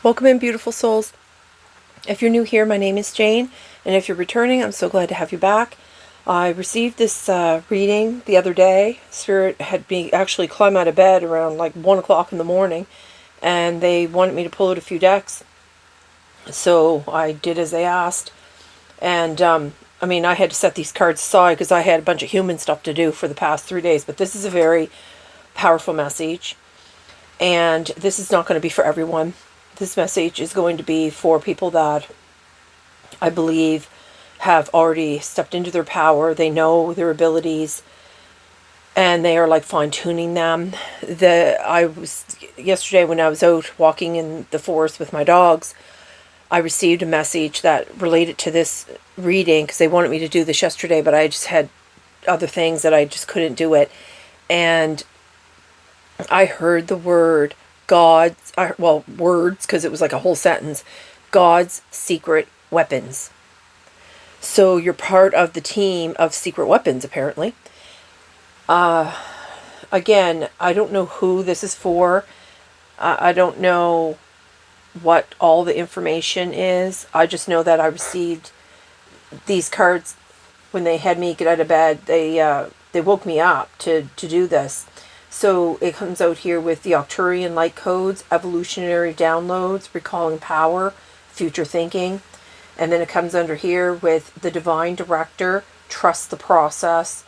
Welcome in, beautiful souls. If you're new here, my name is Jane, and if you're returning, I'm so glad to have you back. I received this reading the other day. Spirit had me actually climb out of bed around like 1 o'clock in the morning, and they wanted me to pull out a few decks. So I did as they asked, and I had to set these cards aside because I had a bunch of human stuff to do for the past 3 days, but this is a very powerful message, and this is not going to be for everyone. This message is going to be for people that I believe have already stepped into their power. They know their abilities and they are like fine-tuning them. Yesterday when I was out walking in the forest with my dogs, I received a message that related to this reading because they wanted me to do this yesterday, but I just had other things that I just couldn't do it. And I heard the word words, because it was like a whole sentence. God's secret weapons. So you're part of the team of secret weapons, apparently. Again, I don't know who this is for. I don't know what all the information is. I just know that I received these cards when they had me get out of bed. They woke me up to do this. So it comes out here with the Octurian light codes, evolutionary downloads, recalling power, future thinking. And then it comes under here with the divine director, trust the process,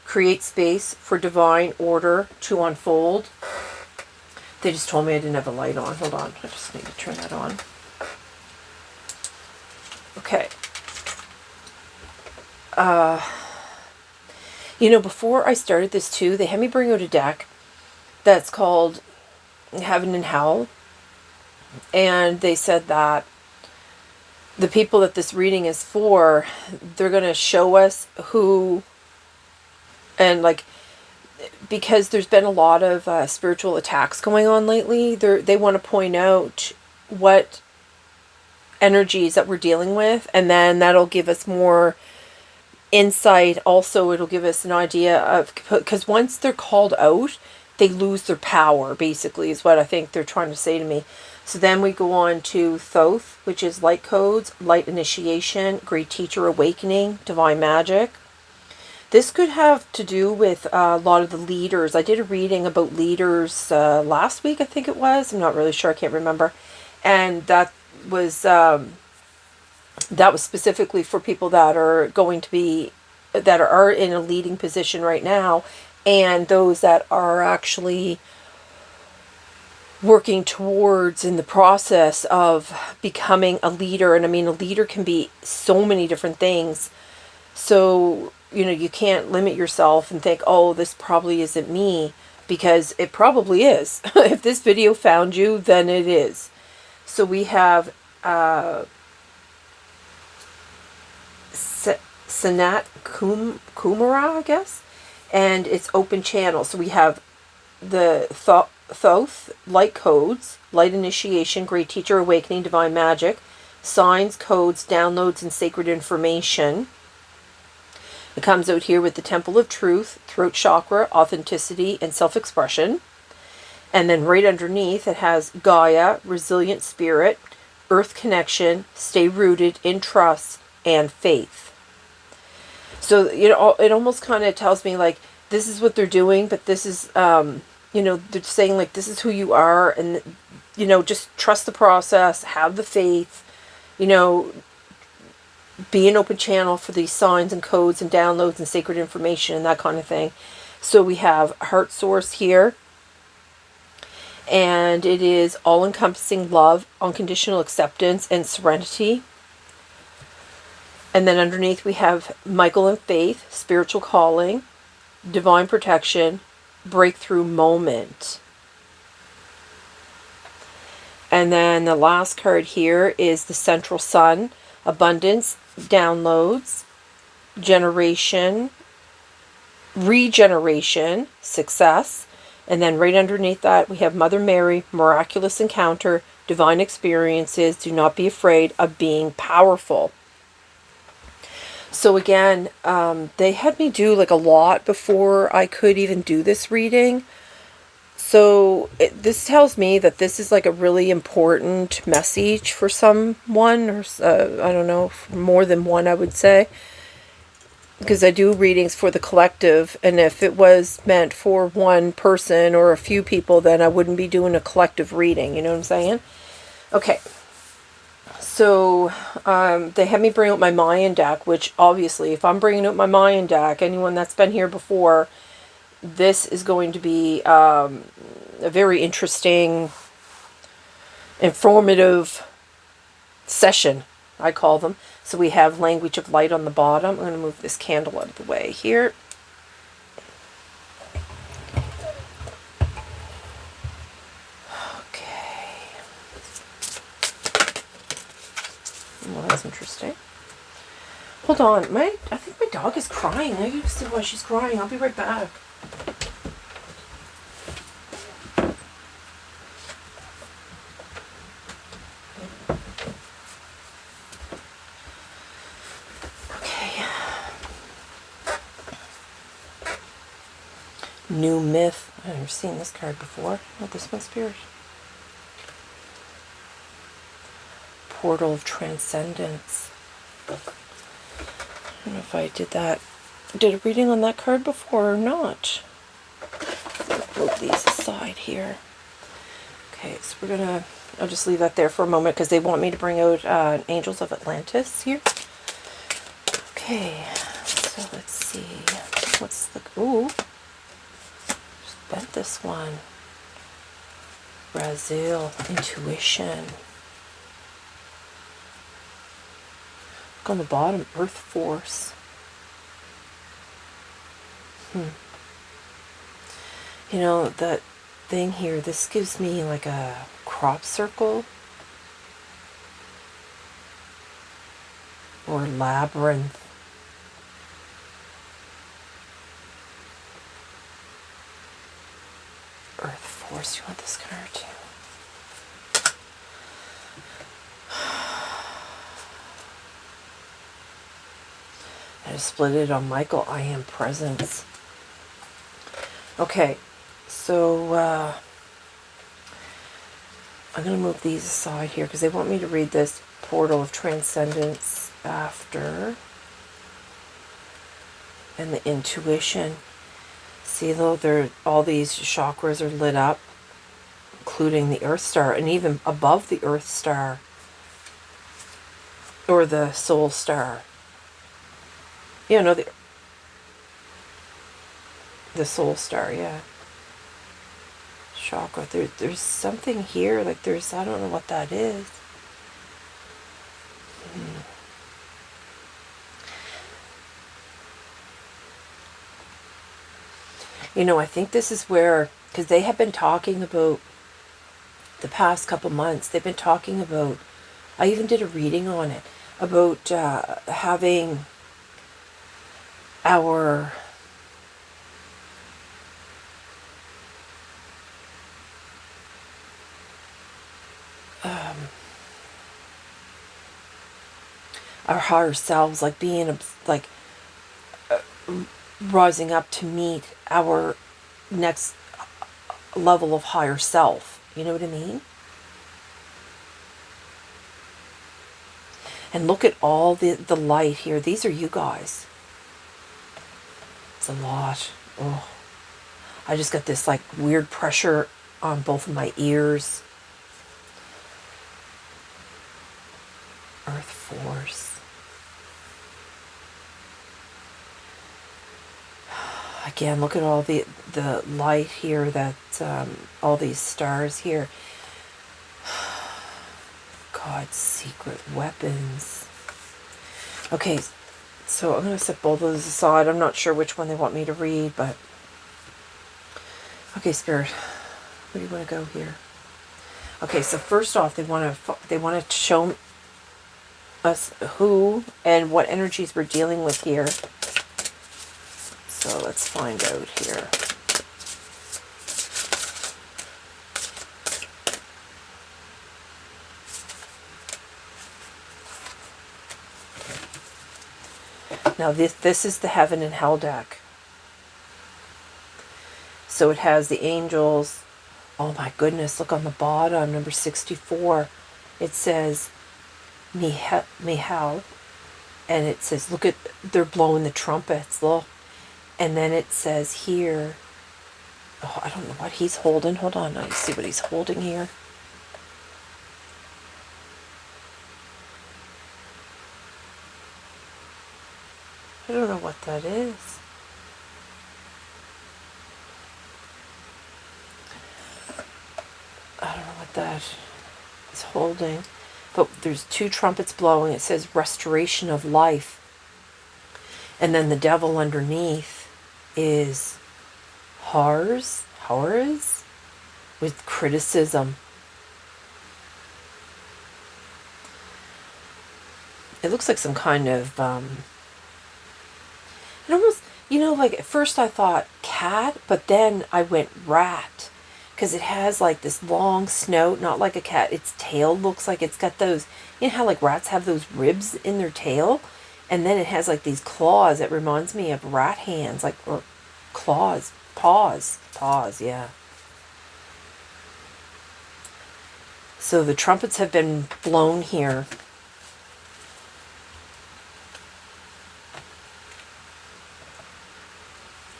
create space for divine order to unfold. They just told me I didn't have a light on. Hold on, I just need to turn that on. Okay. Before I started this too, they had me bring out a deck that's called Heaven and Hell. And they said that the people that this reading is for, they're going to show us who, and because there's been a lot of spiritual attacks going on lately, they want to point out what energies that we're dealing with, and then that'll give us more insight. Also, it'll give us an idea of, because once they're called out, they lose their power, basically, is what I think they're trying to say to me. So then we go on to Thoth, which is light codes, light initiation, great teacher awakening, divine magic. This could have to do with a lot of the leaders. I did a reading about leaders last week, I think it was. I'm not really sure, I can't remember. And that was specifically for people that are that are in a leading position right now, and those that are actually working towards in the process of becoming a leader. And a leader can be so many different things. So, you can't limit yourself and think, oh, this probably isn't me, because it probably is. If this video found you, then it is. So we have Sanat Kumara, I guess, and it's open channel. So we have the Thoth, light codes, light initiation, great teacher awakening, divine magic, signs, codes, downloads, and sacred information. It comes out here with the Temple of Truth, throat chakra, authenticity, and self-expression. And then right underneath it has Gaia, resilient spirit, earth connection, stay rooted in trust, and faith. So, it almost kind of tells me like this is what they're doing, but this is, they're saying like this is who you are, and, just trust the process, have the faith, be an open channel for these signs and codes and downloads and sacred information and that kind of thing. So we have heart source here, and it is all-encompassing love, unconditional acceptance, and serenity. And then underneath we have Michael and Faith, spiritual calling, divine protection, breakthrough moment. And then the last card here is the central sun, abundance, downloads, generation, regeneration, success. And then right underneath that we have Mother Mary, miraculous encounter, divine experiences, do not be afraid of being powerful. So again, they had me do like a lot before I could even do this reading. So this tells me that this is like a really important message for someone, or I don't know, more than one, I would say. Because I do readings for the collective, and if it was meant for one person or a few people, then I wouldn't be doing a collective reading, you know what I'm saying? Okay, so they had me bring out my Mayan deck, which obviously, if I'm bringing out my Mayan deck, anyone that's been here before, this is going to be a very interesting, informative session, I call them. So we have language of light on the bottom. I'm going to move this candle out of the way here. Okay. Well, that's interesting. Hold on. I think my dog is crying. I gotta see why she's crying. I'll be right back. New myth. I've never seen this card before. Oh, this one, Spirit. Portal of Transcendence. I don't know if I did a reading on that card before or not. Move these aside here. Okay, so I'll just leave that there for a moment because they want me to bring out Angels of Atlantis here. Okay, so let's see. What's the... Ooh. Bent this one. Brazil, intuition. Look on the bottom, earth force. You know, that thing here, this gives me like a crop circle. Or labyrinth. Earth force, you want this card too? I just split it on Michael. I am presence. Okay, so I'm going to move these aside here because they want me to read this Portal of Transcendence after. And the intuition. See, though, all these chakras are lit up, including the Earth Star, and even above the Earth Star, or the Soul Star. You know, the Soul Star, yeah. Chakra. There's something here, like I don't know what that is. You know, I think this is where, because they have been talking about, the past couple months, they've been talking about, I even did a reading on it, about having our higher selves, like being like rising up to meet our next level of higher self. You know what I mean? And look at all the light here. These are you guys. It's a lot. Oh, I just got this like weird pressure on both of my ears. Earth force. Again, look at all the light here, that all these stars here. God's secret weapons. Okay, so I'm going to set both of those aside. I'm not sure which one they want me to read, but... Okay, Spirit, where do you want to go here? Okay, so first off, they want to show us who and what energies we're dealing with here. So let's find out here. Now this is the Heaven and Hell deck. So it has the angels, Oh my goodness, look on the bottom, number 64. It says, Mihal, and it says, look at, they're blowing the trumpets, look. And then it says here, oh, I don't know what he's holding. Hold on, I see what he's holding here. I don't know what that is. I don't know what that is holding. But there's 2 trumpets blowing. It says restoration of life. And then the devil underneath is horrors with criticism. It looks like some kind of, it almost, you know, like at first I thought cat, but then I went rat. Because it has like this long snout, not like a cat. Its tail looks like it's got those, you know how like rats have those ribs in their tail? And then it has like these claws. It reminds me of rat hands, like, or claws, paws, yeah. So the trumpets have been blown here.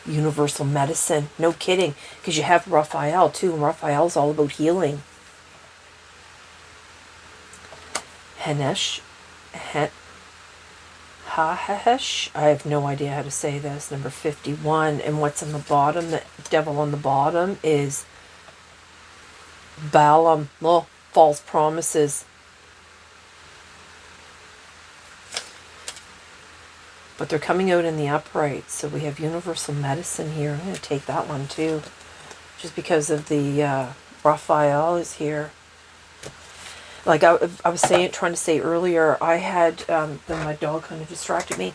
Universal medicine. No kidding. Because you have Raphael too. And Raphael's all about healing. Henesh. Hahesh. I have no idea how to say this. Number 51. And what's on the bottom? The devil on the bottom is Balaam. Oh, false promises. But they're coming out in the upright. So we have universal medicine here. I'm going to take that one too. Just because of the Raphael is here. Like I was trying to say earlier, I had, then my dog kind of distracted me.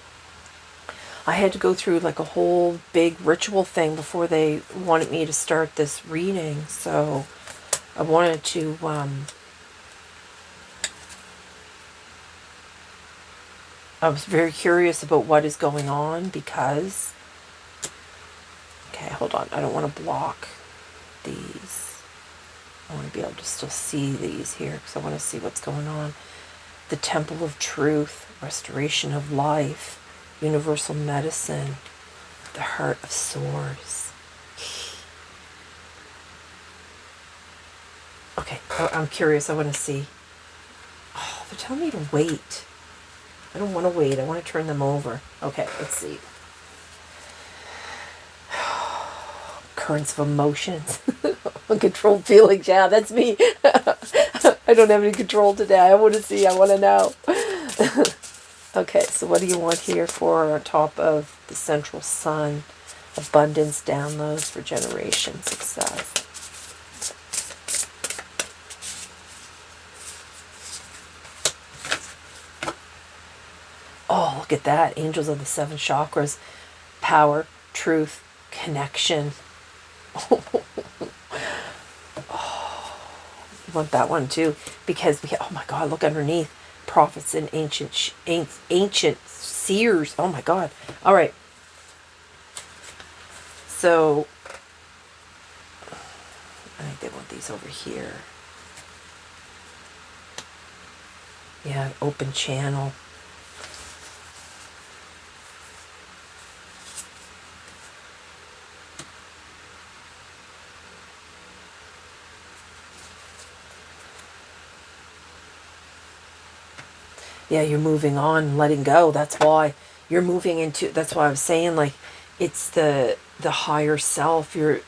I had to go through like a whole big ritual thing before they wanted me to start this reading. So I wanted to, I was very curious about what is going on because, okay, hold on. I don't want to block these. I want to be able to still see these here because I want to see what's going on. The Temple of Truth, Restoration of Life, Universal Medicine, the Heart of Swords. Okay, I'm curious. I want to see. Oh, they're telling me to wait. I don't want to wait. I want to turn them over. Okay, let's see. Currents of emotions. Uncontrolled feelings. Yeah, that's me. I don't have any control today. I want to see. I want to know. Okay, so what do you want here for on top of the central sun? Abundance, downloads for generation, success. Oh, look at that. Angels of the 7 chakras. Power, truth, connection. Oh, you want that one too. Because, oh my God, look underneath. Prophets and ancient seers. Oh my God. All right. So, I think they want these over here. Yeah, open channel. Yeah, you're moving on, letting go. That's why you're moving into, that's why I was saying, like, it's the higher self. You're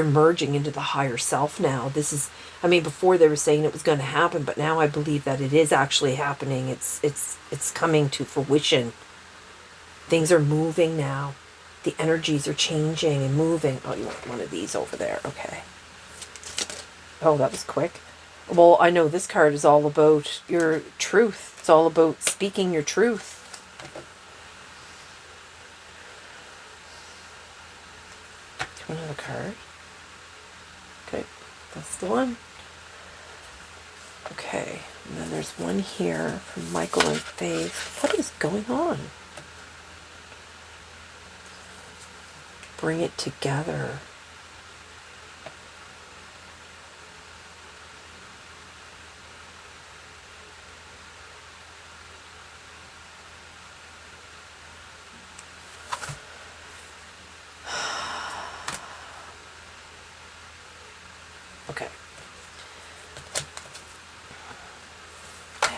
merging into the higher self now. This is, I mean, before they were saying it was going to happen, but now I believe that it is actually happening. It's coming to fruition. Things are moving now. The energies are changing and moving. Oh, you want one of these over there. Okay. Oh, that was quick. Well, I know this card is all about your truth. It's all about speaking your truth. Another card. Okay, that's the one. Okay, and then there's one here from Michael and Faith. What is going on? Bring it together.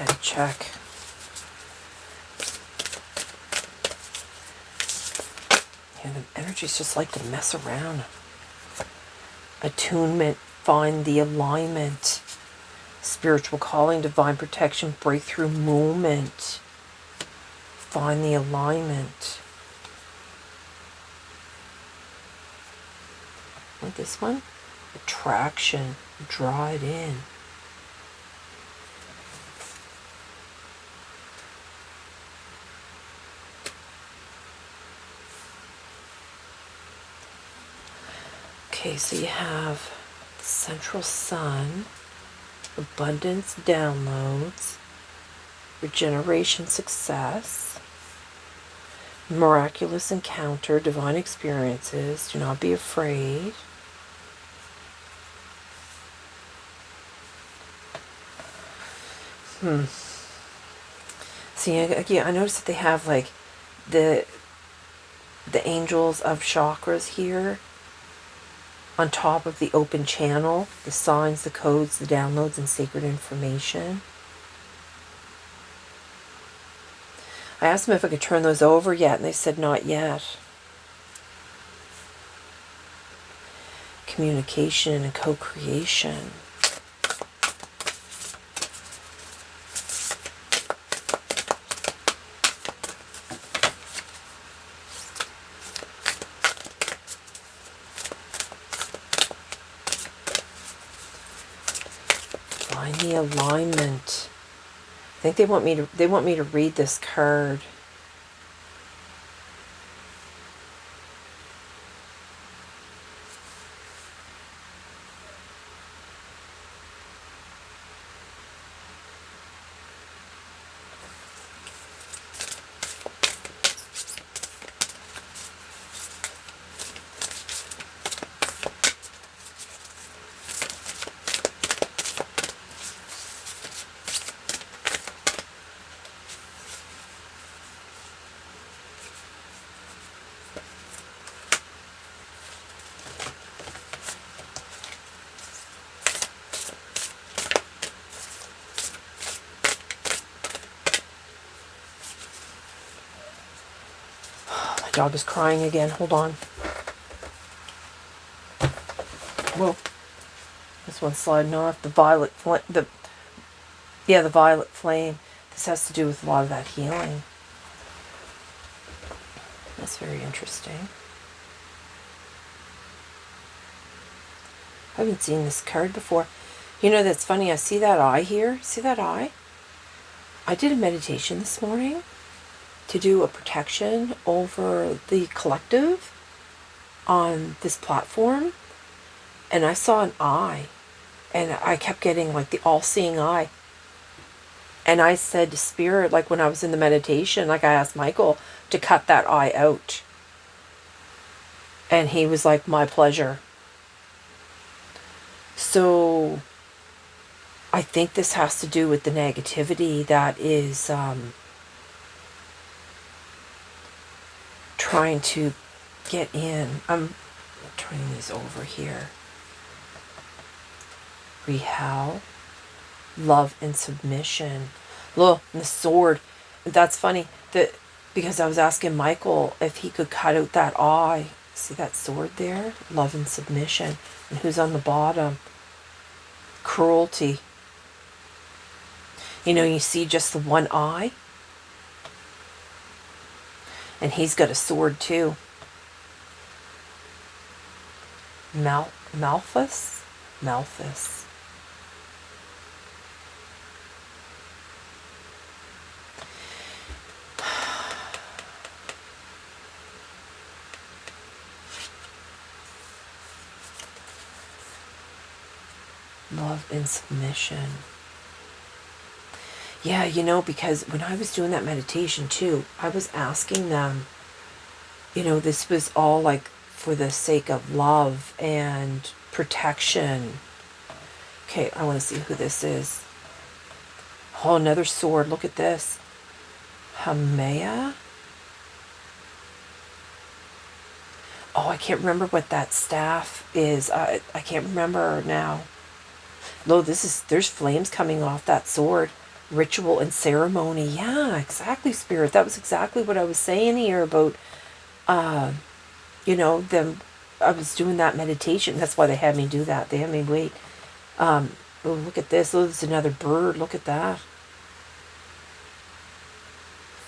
head check. Yeah, the energies just like to mess around. Attunement, find the alignment. Spiritual calling, divine protection, breakthrough moment. Find the alignment. Like this one? Attraction, draw it in. Okay, so you have the central sun, abundance downloads, regeneration success, miraculous encounter, divine experiences, do not be afraid. See, again, I noticed that they have like the angels of chakras here on top of the open channel, the signs, the codes, the downloads, and sacred information. I asked them if I could turn those over yet, and they said not yet. Communication and co-creation. Find the alignment. I think they want me to read this card. My dog is crying again. Hold on. Whoa. This one's sliding off. The violet flame. The violet flame. This has to do with a lot of that healing. That's very interesting. I haven't seen this card before. You know, that's funny. I see that eye here. See that eye? I did a meditation this morning to do a protection over the collective on this platform. And I saw an eye. And I kept getting like the all-seeing eye. And I said to Spirit, like when I was in the meditation, like I asked Michael to cut that eye out. And he was like, my pleasure. So I think this has to do with the negativity that is trying to get in. I'm turning these over here. Rehal, love and submission. Look, and the sword. That's funny that because I was asking Michael if he could cut out that eye. See that sword there? Love and submission. And who's on the bottom? Cruelty. You know, you see just the one eye. And he's got a sword too. Malthus? Malthus. Love and submission. Yeah, you know, because when I was doing that meditation too, I was asking them, you know, this was all like for the sake of love and protection. Okay, I want to see who this is. Oh, another sword. Look at this. Hamea? Oh, I can't remember what that staff is. I can't remember now. No, there's flames coming off that sword. ritual and ceremony. Yeah, exactly, Spirit. That was exactly what I was saying here about, them. I was doing that meditation. That's why they had me do that. They had me wait. Oh, look at this. Oh, there's another bird. Look at that.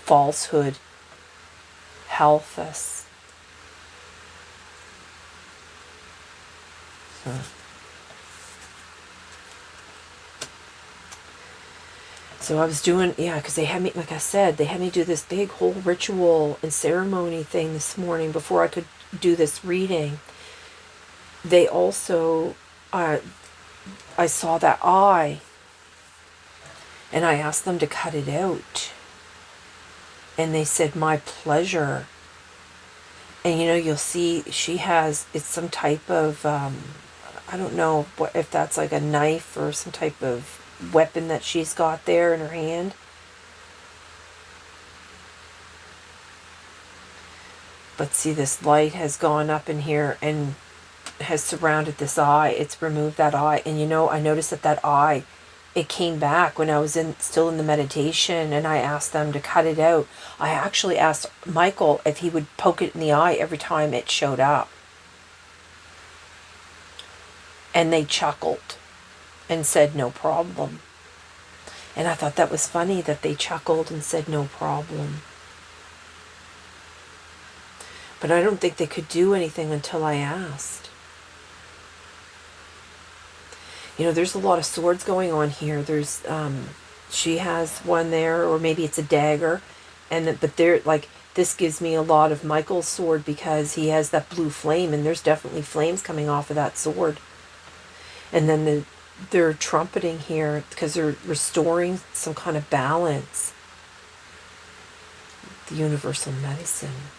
Falsehood. Healthus. So I was doing, because they had me, like I said, they had me do this big whole ritual and ceremony thing this morning before I could do this reading. They also, I saw that eye, and I asked them to cut it out. And they said, my pleasure. And you'll see it's some type of, I don't know if that's like a knife or some type of weapon that she's got there in her hand. But see, this light has gone up in here and has surrounded this eye. It's removed that eye. And I noticed that eye, it came back when I was still in the meditation, and I asked them to cut it out. I actually asked Michael if he would poke it in the eye every time it showed up. And they chuckled and said, no problem. And I thought that was funny that they chuckled and said, no problem. But I don't think they could do anything until I asked. There's a lot of swords going on here. There's, she has one there, or maybe it's a dagger. But they're like, this gives me a lot of Michael's sword because he has that blue flame, and there's definitely flames coming off of that sword. And then they're trumpeting here because they're restoring some kind of balance. The universal medicine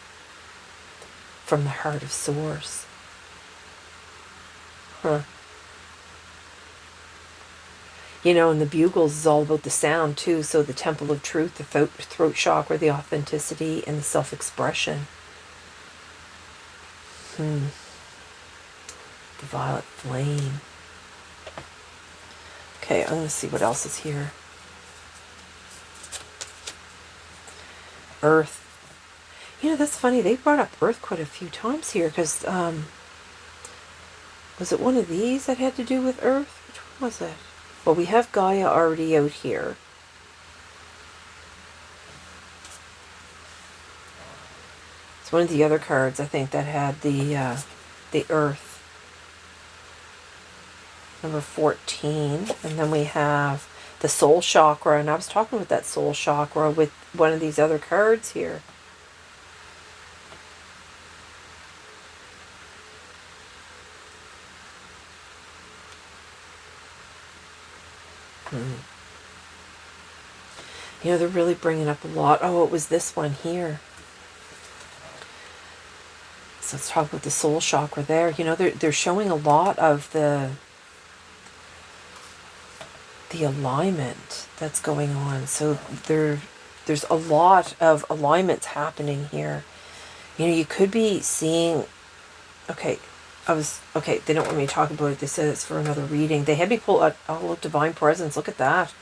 from the heart of Source. And the bugles is all about the sound too. So the temple of truth, the throat chakra, the authenticity, and the self-expression. The violet flame. Okay, I'm going to see what else is here. Earth. That's funny. They brought up Earth quite a few times here because, was it one of these that had to do with Earth? Which one was it? Well, we have Gaia already out here. It's one of the other cards, I think, that had the Earth. Number 14. And then we have the soul chakra. And I was talking with that soul chakra with one of these other cards here. They're really bringing up a lot. Oh, it was this one here. So let's talk about the soul chakra there. They're showing a lot of the alignment that's going on. So there's a lot of alignments happening here. You could be seeing, they don't want me to talk about it. They said it's for another reading. They had me pull out, look, divine presence. Look at that.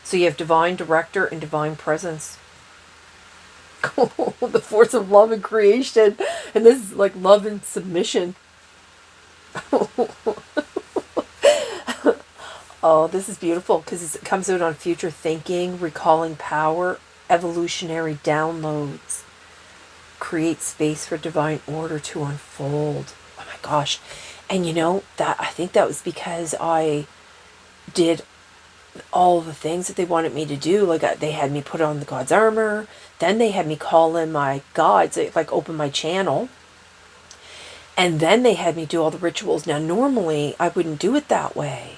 So you have divine director and divine presence. The force of love and creation. And this is like love and submission. Oh, this is beautiful because it comes out on future thinking, recalling power, evolutionary downloads. Create space for divine order to unfold. Oh my gosh. And that I think that was because I did all the things that they wanted me to do. Like they had me put on the God's armor. Then they had me call in my gods, like open my channel. And then they had me do all the rituals. Now, normally I wouldn't do it that way.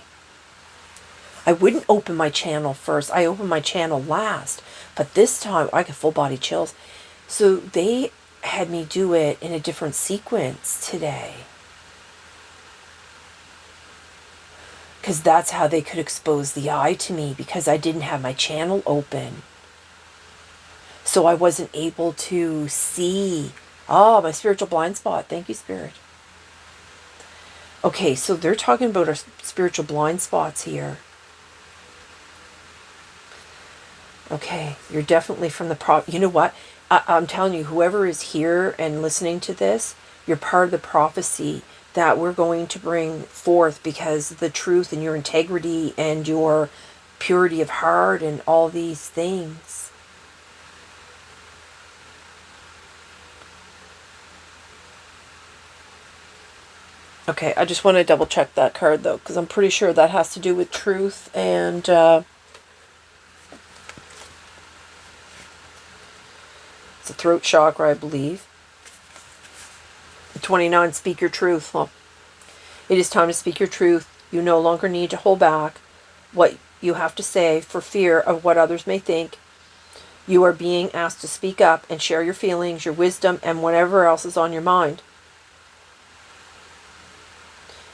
I wouldn't open my channel first. I open my channel last. But this time I get full body chills. So they had me do it in a different sequence today. Because that's how they could expose the eye to me, because I didn't have my channel open. So I wasn't able to see. Oh, my spiritual blind spot. Thank you, Spirit. Okay, so they're talking about our spiritual blind spots here. Okay, you're definitely from the you know what? I'm telling you, whoever is here and listening to this, you're part of the prophecy that we're going to bring forth, because the truth and your integrity and your purity of heart and all these things. Okay, I just want to double check that card though, because I'm pretty sure that has to do with truth and it's a throat chakra, I believe. 29, speak your truth. Well, it is time to speak your truth. You no longer need to hold back what you have to say for fear of what others may think. You are being asked to speak up and share your feelings, your wisdom, and whatever else is on your mind.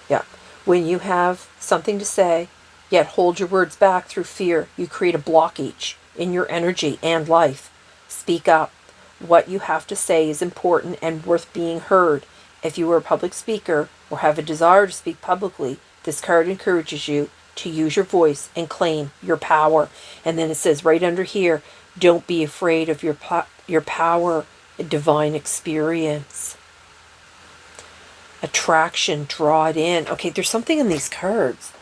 Yeah. When you have something to say, yet hold your words back through fear, you create a blockage in your energy and life. Speak up. What you have to say is important and worth being heard. If you are a public speaker or have a desire to speak publicly, this card encourages you to use your voice and claim your power. And then it says right under here, don't be afraid of your power, a divine experience. Attraction, draw it in. Okay, there's something in these cards.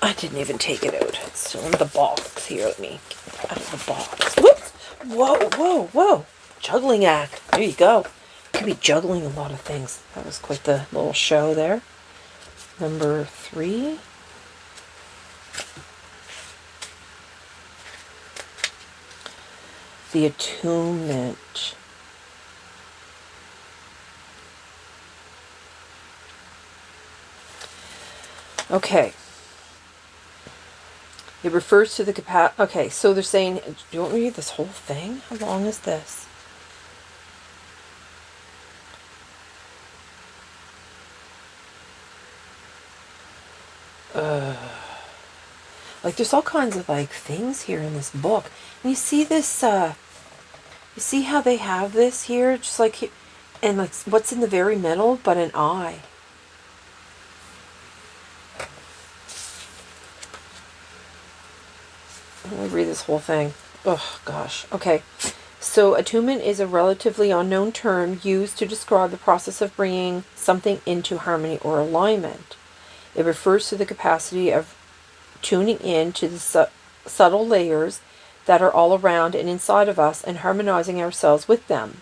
I didn't even take it out. It's still in the box. Here, let me get it out of the box. Whoops! Whoa, whoa, whoa. Juggling act. There you go. Could be juggling a lot of things. That was quite the little show there. Number 3. The attunement. Okay. It refers to the capacity. Okay, so they're saying, do you want me to read this whole thing? How long is this? Like, there's all kinds of, like, things here in this book. And you see this, you see how they have this here? Just like, and like, what's in the very middle but an eye. Let me read this whole thing. Oh, gosh. Okay. So, attunement is a relatively unknown term used to describe the process of bringing something into harmony or alignment. It refers to the capacity of tuning in to the subtle layers that are all around and inside of us and harmonizing ourselves with them.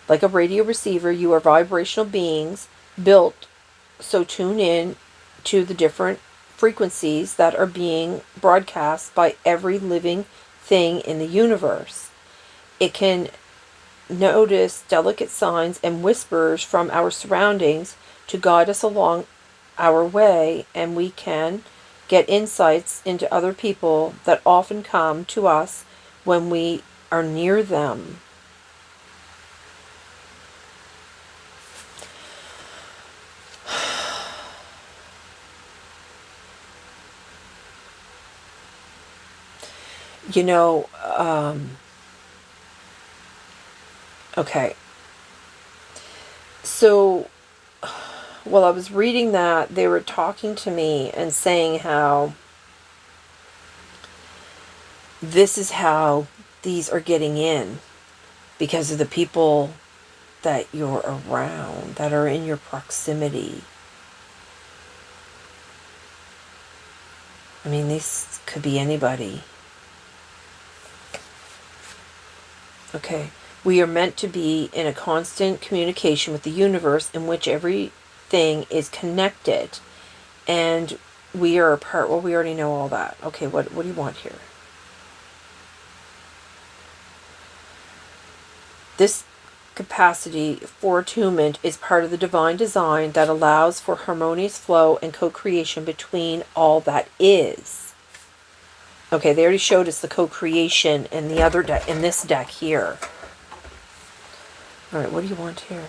Like a radio receiver, you are vibrational beings built so tune in to the different frequencies that are being broadcast by every living thing in the universe. It can notice delicate signs and whispers from our surroundings to guide us along our way, and we can get insights into other people that often come to us when we are near them. You know, okay. So, while I was reading that, they were talking to me and saying how this is how these are getting in because of the people that you're around, that are in your proximity. I mean, this could be anybody. Okay. We are meant to be in a constant communication with the universe in which everything is connected. And we are a part. Well, we already know all that. Okay, what do you want here? This capacity for attunement is part of the divine design that allows for harmonious flow and co-creation between all that is. Okay, they already showed us the co-creation in the other deck, in this deck here. All right, what do you want here?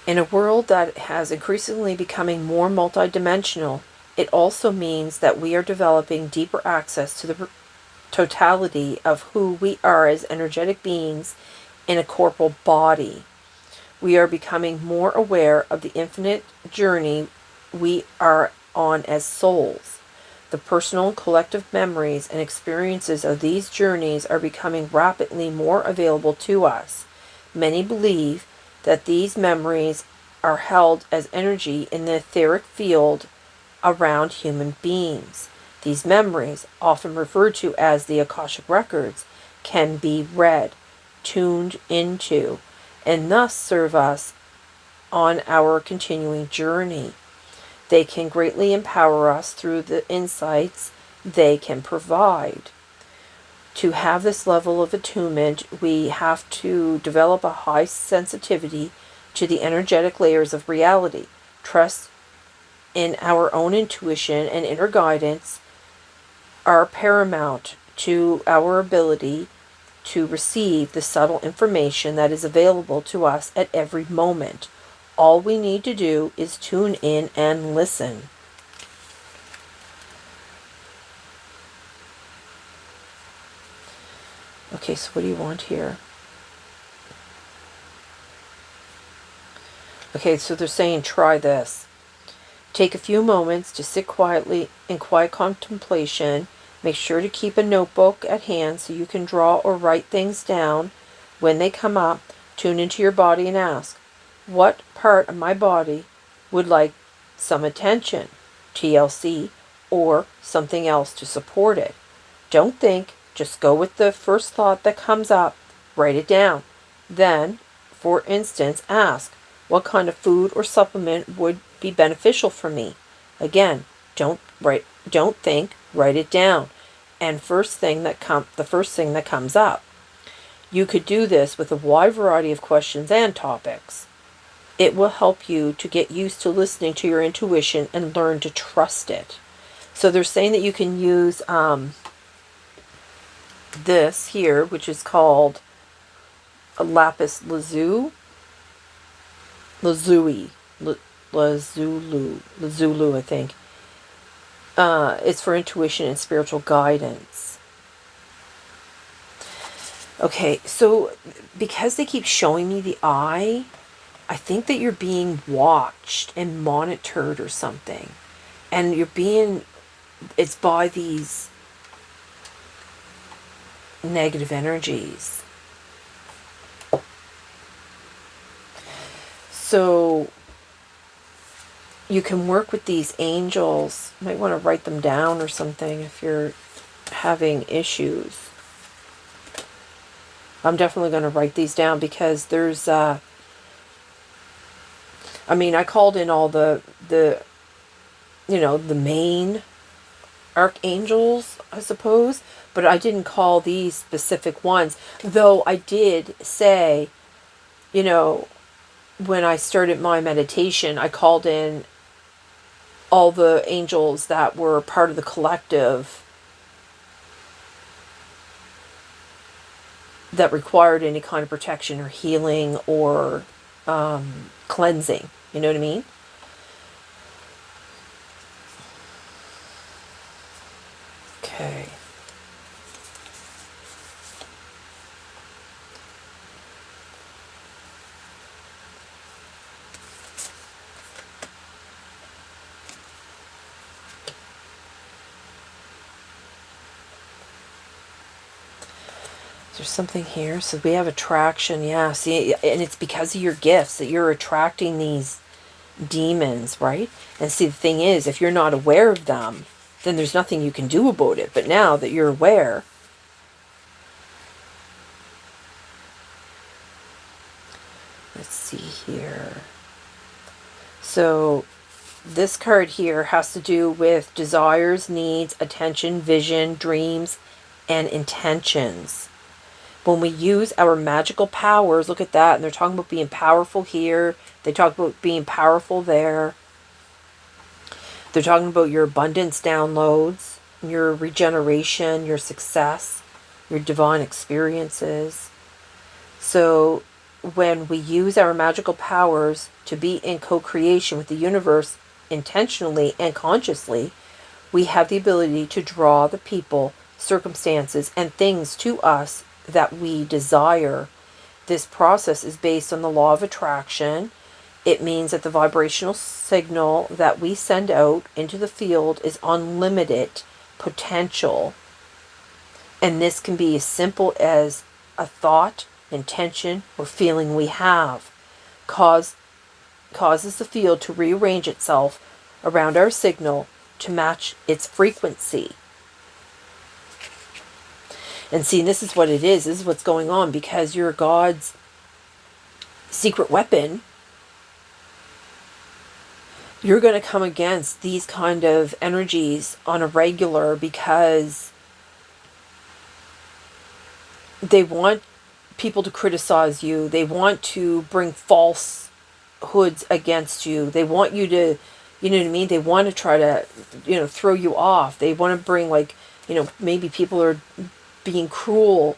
In a world that has increasingly becoming more multidimensional, it also means that we are developing deeper access to totality of who we are as energetic beings in a corporal body. We are becoming more aware of the infinite journey we are on as souls. The personal and collective memories and experiences of these journeys are becoming rapidly more available to us. Many believe that these memories are held as energy in the etheric field around human beings. These memories, often referred to as the Akashic Records, can be read, tuned into, and thus serve us on our continuing journey. They can greatly empower us through the insights they can provide. To have this level of attunement, we have to develop a high sensitivity to the energetic layers of reality. Trust in our own intuition and inner guidance are paramount to our ability to receive the subtle information that is available to us at every moment. All we need to do is tune in and listen. Okay, so what do you want here? Okay, so they're saying try this. Take a few moments to sit quietly in quiet contemplation. Make sure to keep a notebook at hand so you can draw or write things down. When they come up, tune into your body and ask, what part of my body would like some attention, TLC, or something else to support it? Don't think, just go with the first thought that comes up. Write it down. Then, for instance, ask, what kind of food or supplement would be beneficial for me? Again, don't think, write it down. And the first thing that comes up. You could do this with a wide variety of questions and topics. It will help you to get used to listening to your intuition and learn to trust it. So they're saying that you can use this here, which is called a lapis lazuli, I think. It's for intuition and spiritual guidance. Okay, so because they keep showing me the eye, I think that you're being watched and monitored or something. And it's by these negative energies. So you can work with these angels. You might want to write them down or something if you're having issues. I'm definitely going to write these down because there's I called in all the main archangels, I suppose, but I didn't call these specific ones. Though I did say, when I started my meditation, I called in all the angels that were part of the collective that required any kind of protection or healing or cleansing. You know what I mean? Okay. There's something here. So we have attraction. Yeah, see, and it's because of your gifts that you're attracting these demons, right? And see, the thing is, if you're not aware of them, then there's nothing you can do about it. But now that you're aware, let's see here. So this card here has to do with desires, needs, attention, vision, dreams, and intentions. When we use our magical powers, look at that, and they're talking about being powerful here. They talk about being powerful there. They're talking about your abundance downloads, your regeneration, your success, your divine experiences. So when we use our magical powers to be in co-creation with the universe intentionally and consciously, we have the ability to draw the people circumstances, and things to us that we desire. This process is based on the law of attraction. It means that the vibrational signal that we send out into the field is unlimited potential. And this can be as simple as a thought, intention, or feeling we have. Causes the field to rearrange itself around our signal to match its frequency. And see, this is what it is. This is what's going on, because you're God's secret weapon. You're going to come against these kind of energies on a regular, because they want people to criticize you. They want to bring falsehoods against you. They want you to, you know what I mean? They want to try to, throw you off. They want to bring, like, maybe people are being cruel.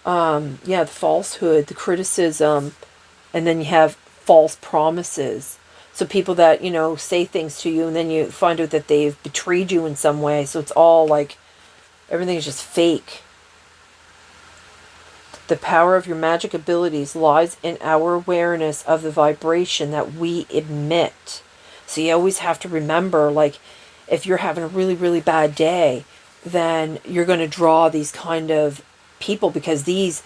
The falsehood, the criticism, and then you have false promises. So people that, say things to you, and then you find out that they've betrayed you in some way. So it's all like, everything is just fake. The power of your magic abilities lies in our awareness of the vibration that we emit. So you always have to remember, like, if you're having a really, really bad day, then you're going to draw these kind of people, because these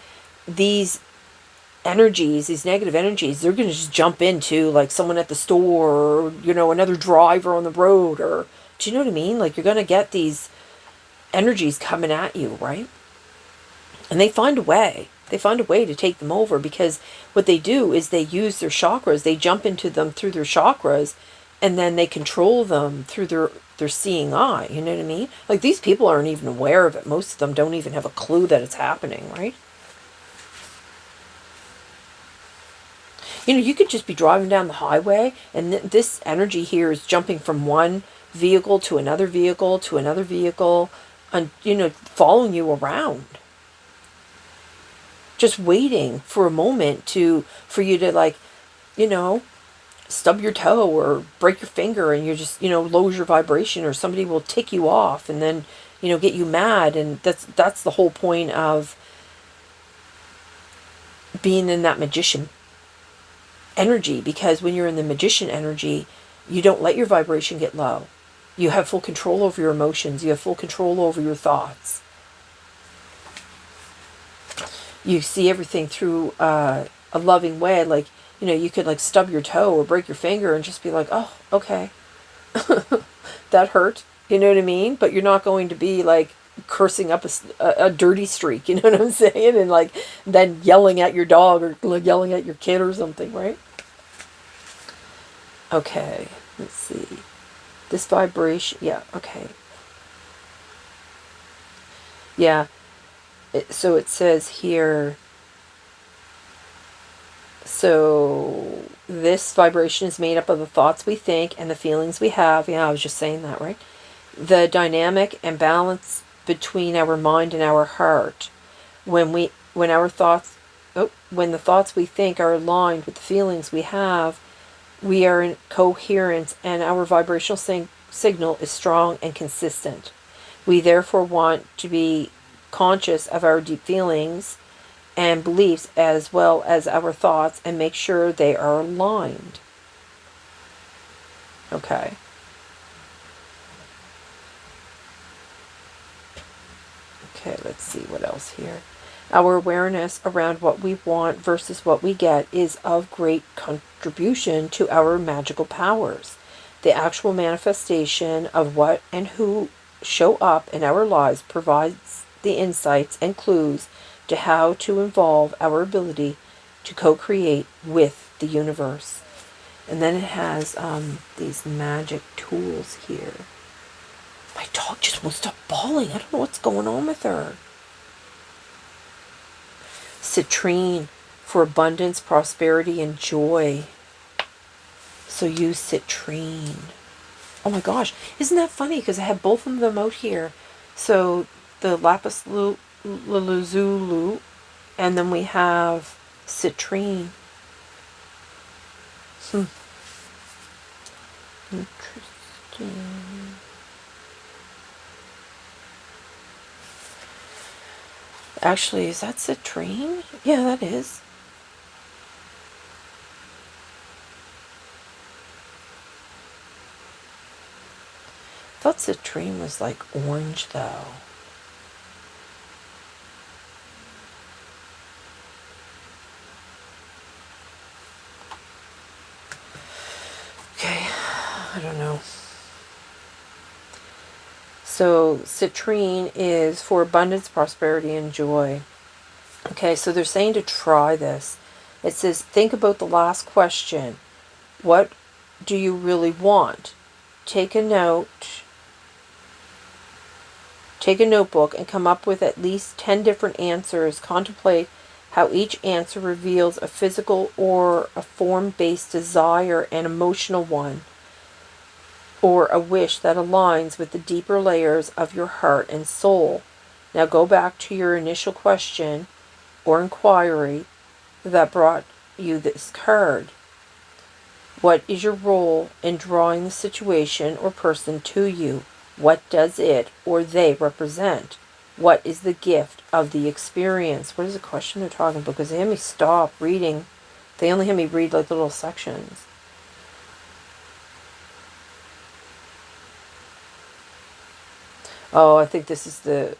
energies, these negative energies, they're going to just jump into, like, someone at the store, or, another driver on the road, or, do you know what I mean? Like, you're going to get these energies coming at you, right? And they find a way. They find a way to take them over, because what they do is they use their chakras. They jump into them through their chakras, and then they control them through their seeing eye. You know what I mean? Like, these people aren't even aware of it. Most of them don't even have a clue that it's happening, right? You could just be driving down the highway, and this energy here is jumping from one vehicle to another vehicle to another vehicle, and, following you around. Just waiting for a moment for you to, like, stub your toe or break your finger, and you just, lowers your vibration, or somebody will tick you off, and then, get you mad. And that's the whole point of being in that magician energy, because when you're in the magician energy, you don't let your vibration get low. You have full control over your emotions. You have full control over your thoughts. You see everything through a loving way. Like, you could, like, stub your toe or break your finger and just be like, oh, okay. That hurt. You know what I mean? But you're not going to be, like, cursing up a dirty streak. You know what I'm saying? And, like, then yelling at your dog, or, like, yelling at your kid or something, right? Okay. Let's see. This vibration. Yeah. Okay. Yeah. So it says here, so this vibration is made up of the thoughts we think and the feelings we have. Yeah, I was just saying that, right? The dynamic and balance between our mind and our heart. When the thoughts we think are aligned with the feelings we have, we are in coherence, and our vibrational signal is strong and consistent. We therefore want to be conscious of our deep feelings and beliefs, as well as our thoughts, and make sure they are aligned. Okay. Okay, let's see what else here. Our awareness around what we want versus what we get is of great contribution to our magical powers. The actual manifestation of what and who show up in our lives provides the insights and clues to how to evolve our ability to co-create with the universe. And then it has these magic tools here. My dog just won't stop bawling. I don't know what's going on with her. Citrine for abundance, prosperity, and joy. So use citrine. Oh my gosh, isn't that funny? Because I have both of them out here. So the lapis lazuli, and then we have citrine. Interesting. Actually, is that citrine? Yeah, that is. I thought citrine was like orange though. Okay, I don't know. So citrine is for abundance, prosperity, and joy. Okay, so they're saying to try this. It says, think about the last question. What do you really want? Take a note. Take a notebook and come up with at least 10 different answers. Contemplate how each answer reveals a physical or a form-based desire, an emotional one, or a wish that aligns with the deeper layers of your heart and soul. Now go back to your initial question or inquiry that brought you this card. What is your role in drawing the situation or person to you? What does it or they represent? What is the gift of the experience? What is the question they're talking about? Because they had me stop reading. They only had me read like little sections. Oh, I think this is the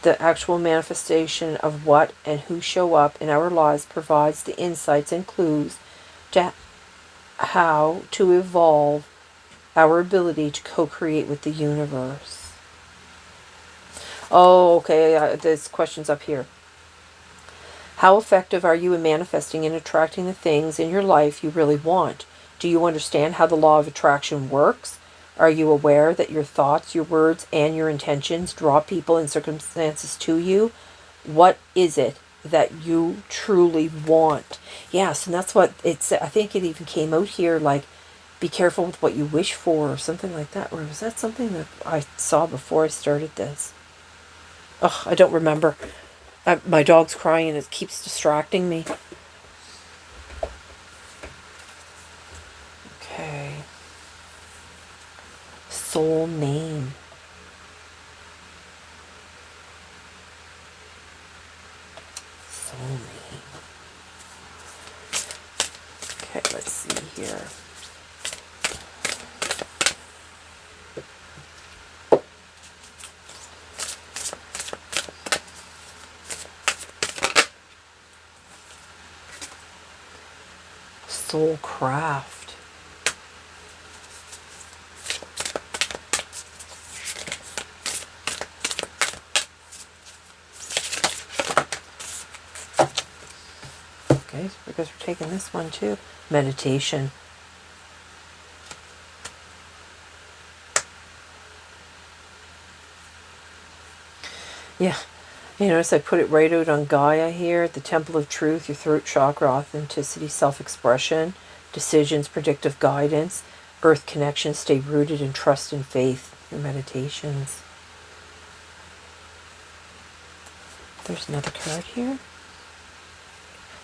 actual manifestation of what and who show up in our lives provides the insights and clues to how to evolve our ability to co-create with the universe. Oh, okay, this question's up here. How effective are you in manifesting and attracting the things in your life you really want? Do you understand how the law of attraction works? Are you aware that your thoughts, your words, and your intentions draw people and circumstances to you? What is it that you truly want? Yes, and that's what it's. I think it even came out here like, be careful with what you wish for, or something like that. Or was that something that I saw before I started this? Oh, I don't remember. My dog's crying and it keeps distracting me. Okay. Soul name. Soul name. Okay, let's see here. Soul craft. Okay, because we're taking this one too. Meditation. Yeah, you notice I put it right out on Gaia here. The Temple of Truth, your throat chakra, authenticity, self-expression, decisions, predictive guidance, earth connection, stay rooted in trust and faith, your meditations. There's another card here.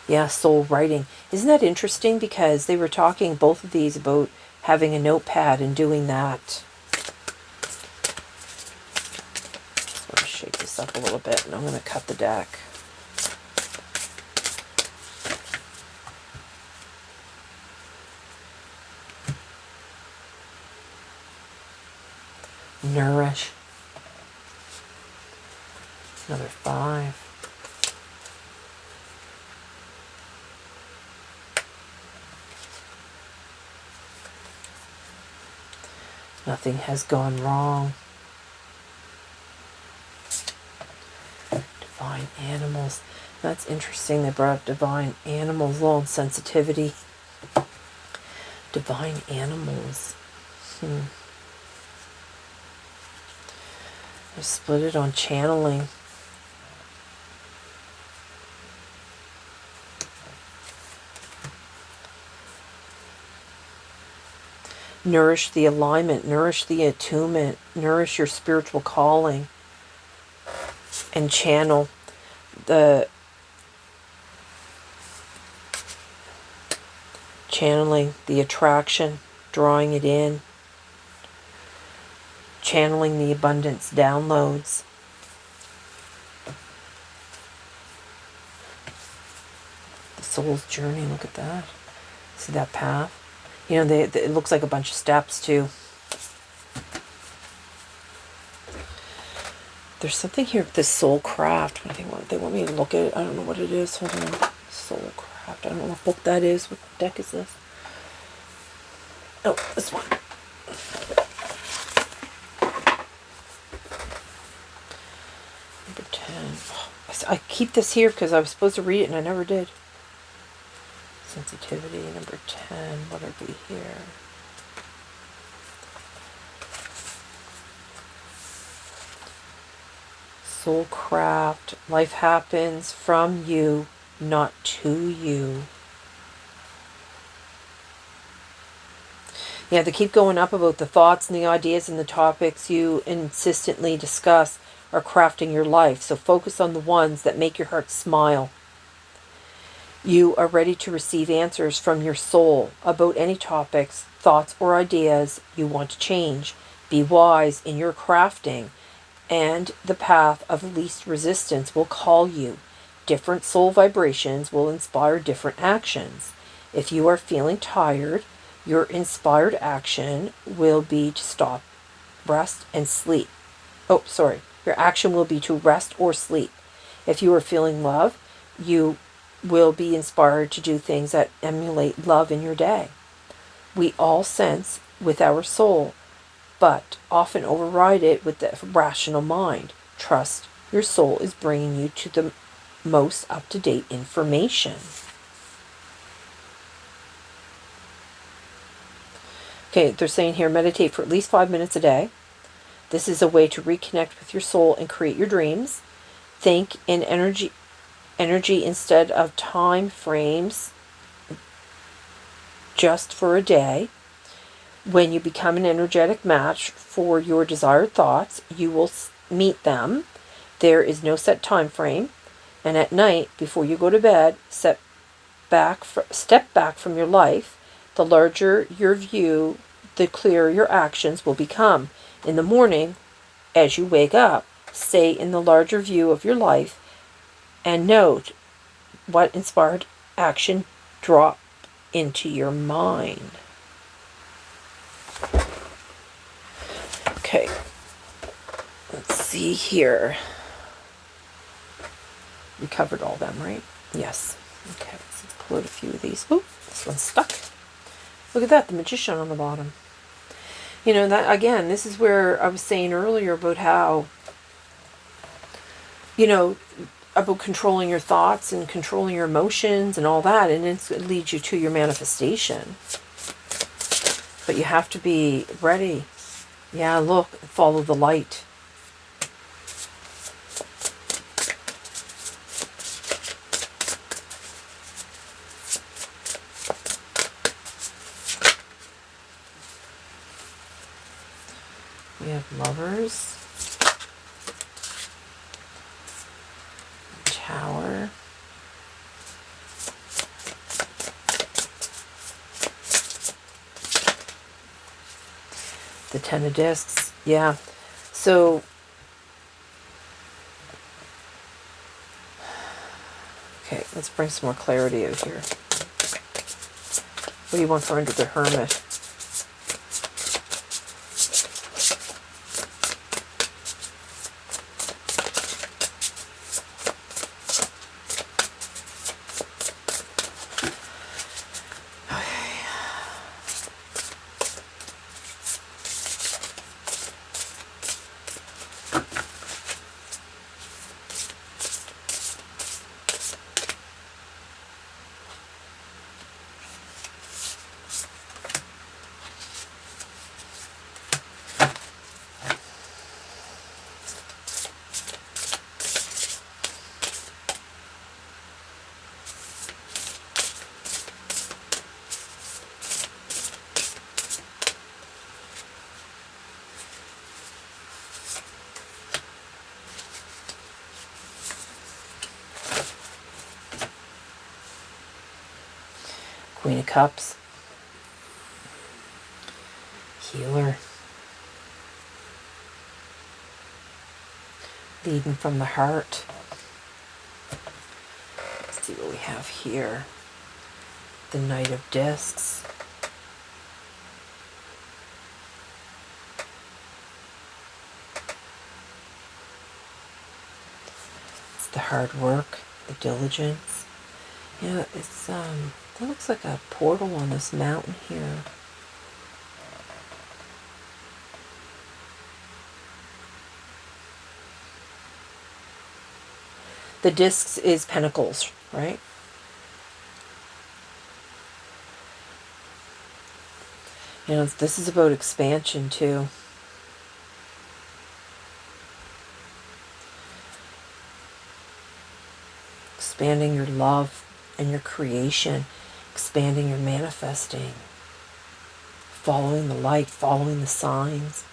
Yeah, soul writing. Isn't that interesting? Because they were talking, both of these, about having a notepad and doing that. Just want to shake this up a little bit, and I'm going to cut the deck. Nourish. Another 5. Nothing has gone wrong. Divine animals. That's interesting. They brought up divine animals, little sensitivity. Divine animals. I split it on channeling. Nourish the alignment, nourish the attunement, nourish your spiritual calling, and channel the channeling the attraction, drawing it in, channeling the abundance downloads. The soul's journey, look at that. See that path? You know, it looks like a bunch of steps too. There's something here with this soul craft. They want me to look at it. I don't know what it is. Hold on. Soul craft. I don't know what book that is. What deck is this? Oh, this one. Number 10. I keep this here because I was supposed to read it and I never did. Sensitivity, number 10. What are we here? Soul craft. Life happens from you, not to you. You have to keep going up about the thoughts and the ideas and the topics you insistently discuss are crafting your life. So focus on the ones that make your heart smile. You are ready to receive answers from your soul about any topics, thoughts, or ideas you want to change. Be wise in your crafting, and the path of least resistance will call you. Different soul vibrations will inspire different actions. If you are feeling tired, your inspired action will be to stop, rest, and sleep. Oh, sorry. Your action will be to rest or sleep. If you are feeling love, you will be inspired to do things that emulate love in your day. We all sense with our soul, but often override it with the rational mind. Trust your soul is bringing you to the most up-to-date information. Okay, they're saying here, meditate for at least 5 minutes a day. This is a way to reconnect with your soul and create your dreams. Think in energy instead of time frames just for a day. When you become an energetic match for your desired thoughts, you will meet them. There is no set time frame. And at night, before you go to bed, step back from your life. The larger your view, the clearer your actions will become. In the morning, as you wake up, stay in the larger view of your life and note what inspired action drop into your mind. Okay, let's see here. We covered all them, right? Yes. Okay, let's pull out a few of these. Ooh, this one's stuck. Look at that, the magician on the bottom. You know, that again, this is where I was saying earlier about how, you know, about controlling your thoughts and controlling your emotions and all that, and it leads you to your manifestation. But you have to be ready. Yeah, look, follow the light. We have Lovers, Tower, the Ten of Discs. Yeah, so okay, let's bring some more clarity out here. What do you want for under the Hermit? Queen of Cups, Healer, leading from the heart. Let's see what we have here. The Knight of Discs. It's the hard work, the diligence. Yeah, it's that looks like a portal on this mountain here. The discs is pentacles, right? You know, this is about expansion too. Expanding your love and your creation, expanding your manifesting, following the light, following the signs.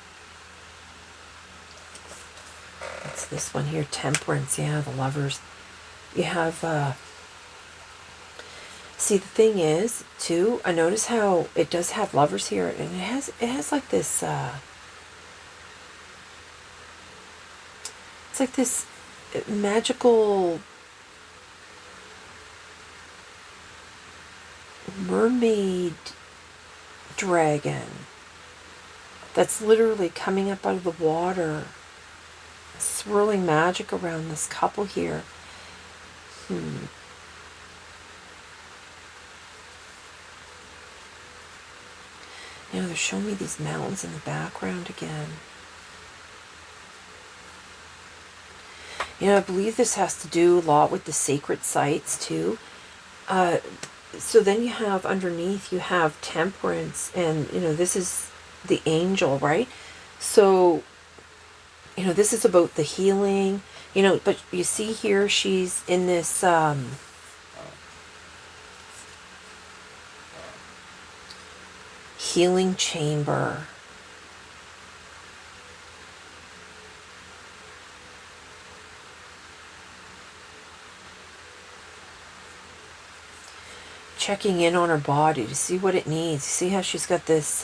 What's this one here? Temperance. Yeah, the Lovers. You have, see, the thing is, too, I notice how it does have Lovers here, and it has like this, it's like this magical mermaid dragon that's literally coming up out of the water, swirling magic around this couple here. You know, they're showing me these mountains in the background again. You know, I believe this has to do a lot with the sacred sites too. So then you have underneath, you have Temperance, and you know, this is the angel, right? So, you know, this is about the healing, you know, but you see here, she's in this, healing chamber. Checking in on her body to see what it needs. See how she's got this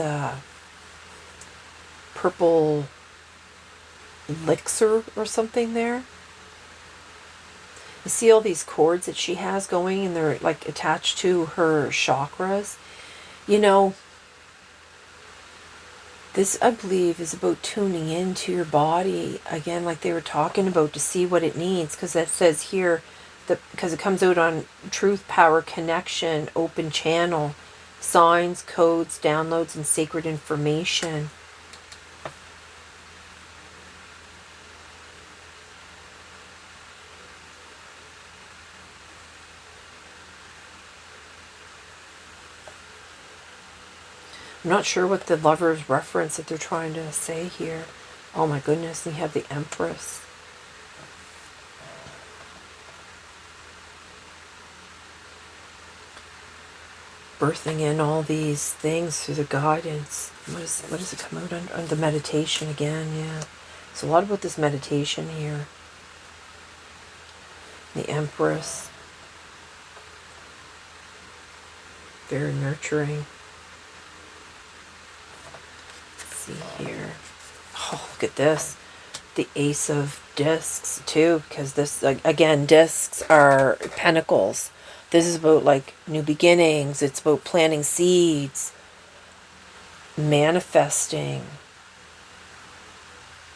purple elixir or something there? You see all these cords that she has going, and they're like attached to her chakras. You know, this, I believe, is about tuning into your body again, like they were talking about, to see what it needs, because that says here, because it comes out on truth, power, connection, open channel, signs, codes, downloads, and sacred information. I'm not sure what the Lovers reference that they're trying to say here. Oh my goodness, and you have the Empress. Birthing in all these things through the guidance. What does it come out under the meditation again? Yeah. So a lot about this meditation here. The Empress. Very nurturing. Let's see here. Oh, look at this. The Ace of Discs too, because this, again, discs are pentacles. This is about like new beginnings. It's about planting seeds, manifesting.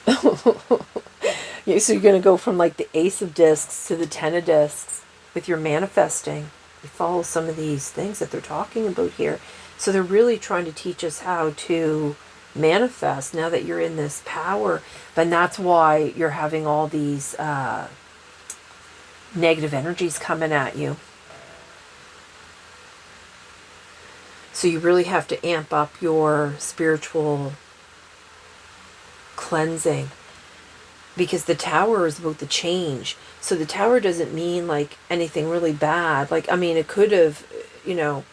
Yeah, so you're going to go from like the Ace of Discs to the Ten of Discs with your manifesting. You follow some of these things that they're talking about here. So they're really trying to teach us how to manifest now that you're in this power. But that's why you're having all these negative energies coming at you. So you really have to amp up your spiritual cleansing, because the Tower is about the change. So the Tower doesn't mean like anything really bad. Like, I mean, it could have, you know,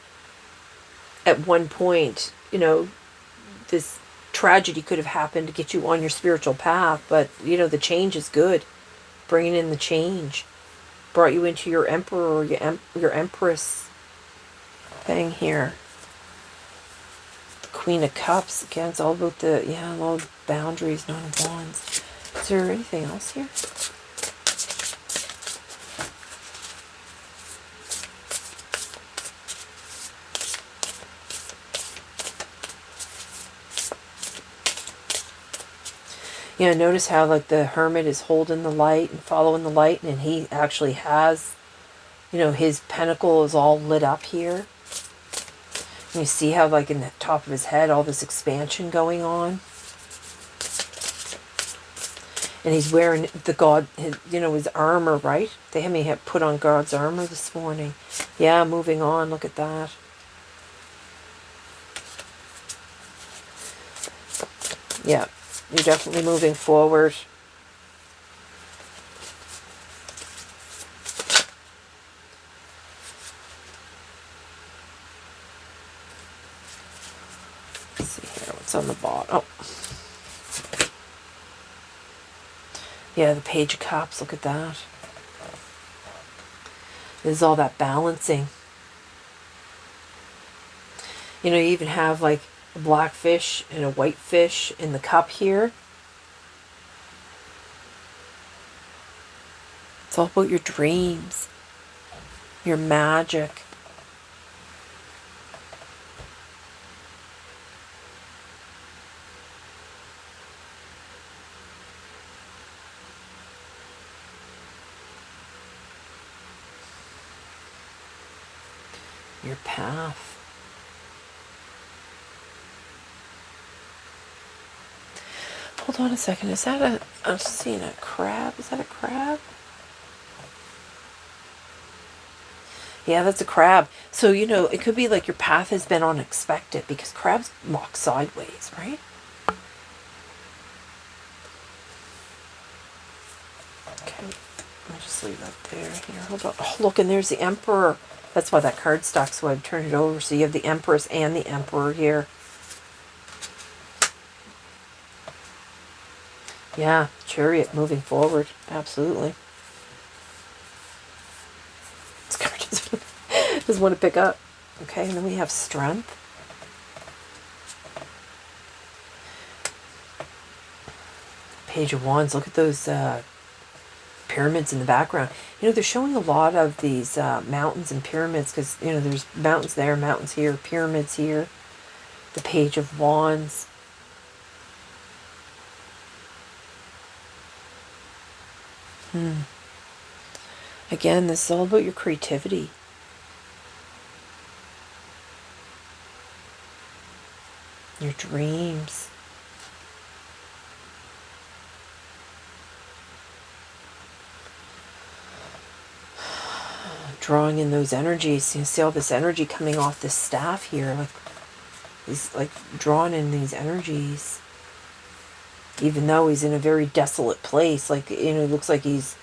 at one point, you know, this tragedy could have happened to get you on your spiritual path, but you know, the change is good. Bringing in the change brought you into your Emperor, your Empress thing here. Queen of Cups, again, it's all about the, yeah, all boundaries, Nine of Wands. Is there anything else here? You know, notice how like the hermit is holding the light and following the light, and he actually has, you know, his pentacle is all lit up here. And you see how like in the top of his head, all this expansion going on. And he's wearing the God, his, you know, his armor, right? They had me put on God's armor this morning. Yeah, moving on. Look at that. Yeah, you're definitely moving forward. Let's see here, what's on the bottom? Oh. Yeah, the Page of Cups, look at that. This is all that balancing. You know, you even have like a black fish and a white fish in the cup here. It's all about your dreams, your magic. Your path. Hold on a second. Is that a... I'm seeing a crab. Is that a crab? Yeah, that's a crab. So, you know, it could be like your path has been unexpected because crabs walk sideways, right? Okay. I'll just leave that there. Here, hold on. Oh, look, and there's the Emperor. That's why that card stuck, so I've turned it over. So you have the Empress and the Emperor here. Yeah, Chariot moving forward. Absolutely. This card doesn't want to pick up. Okay, and then we have Strength. Page of Wands. Look at those pyramids in the background. You know, they're showing a lot of these mountains and pyramids because, you know, there's mountains there, mountains here, pyramids here. The Page of Wands. Again, this is all about your creativity. Your dreams. Drawing in those energies. You see all this energy coming off this staff here. Like he's like drawn in these energies. Even though he's in a very desolate place. Like, you know, it looks like he's,